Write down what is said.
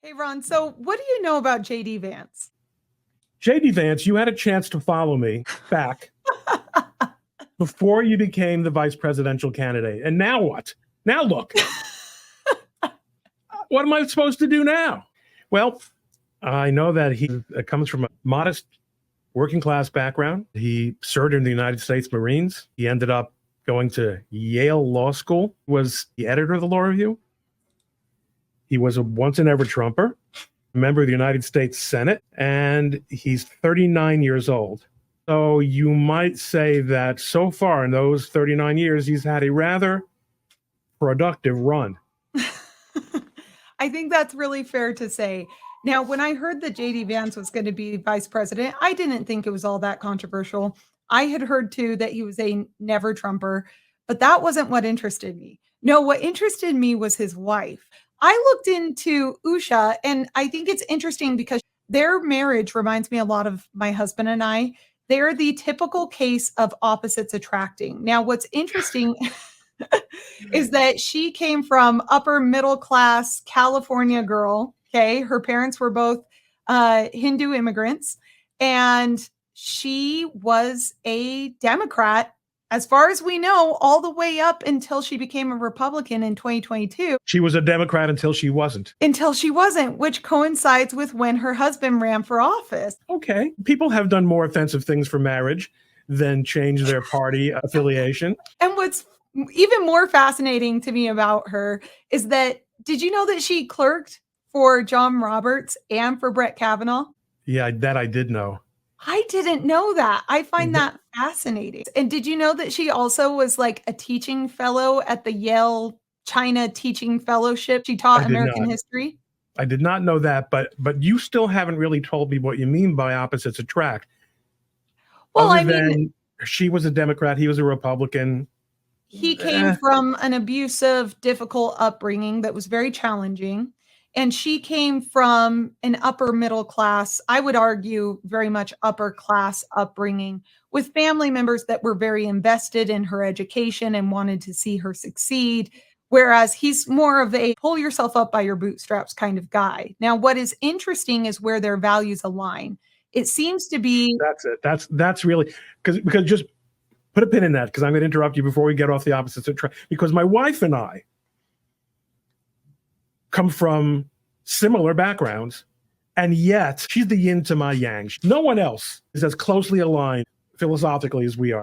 Hey, Ron. So, what do you know about JD Vance? JD Vance, you had a chance to follow me back before you became the vice presidential candidate. And now what? Now look, what am I supposed to do now? Well, I know that he comes from a modest working class background. He served in the United States Marines. He ended up going to Yale Law School, was the editor of the Law Review. He was a once and ever Trumper, member of the United States Senate, and he's 39 years old. So you might say that so far in those 39 years, he's had a rather productive run. I think that's really fair to say. Now, when I heard that JD Vance was going to be vice president, I didn't think it was all that controversial. I had heard too that he was a never Trumper, but that wasn't what interested me. No, what interested me was his wife. I looked into Usha, and I think it's interesting because their marriage reminds me a lot of my husband and I. They're the typical case of opposites attracting. Now, what's interesting is that she came from upper middle class California girl. Okay. Her parents were both Hindu immigrants, and she was a Democrat, as far as we know, all the way up until she became a Republican in 2022. She was a Democrat until she wasn't. Until she wasn't, which coincides with when her husband ran for office. Okay. People have done more offensive things for marriage than change their party affiliation. And what's even more fascinating to me about her is that, did you know that she clerked for John Roberts and for Brett Kavanaugh? Yeah, that I did know. I didn't know that. I find that fascinating. And did you know that she also was like a teaching fellow at the Yale China Teaching Fellowship? She taught American history. I did not know that, but you still haven't really told me what you mean by opposites attract. Well, Other than she was a Democrat, he was a Republican. He came from an abusive, difficult upbringing that was very challenging. And she came from an upper middle class, I would argue very much upper class upbringing, with family members that were very invested in her education and wanted to see her succeed. Whereas he's more of a pull yourself up by your bootstraps kind of guy. Now, what is interesting is where their values align. It seems to be that's it. That's really because just put a pin in that, because I'm going to interrupt you before we get off the opposites attract, because my wife and I come from similar backgrounds, and yet she's the yin to my yang. No one else is as closely aligned philosophically as we are.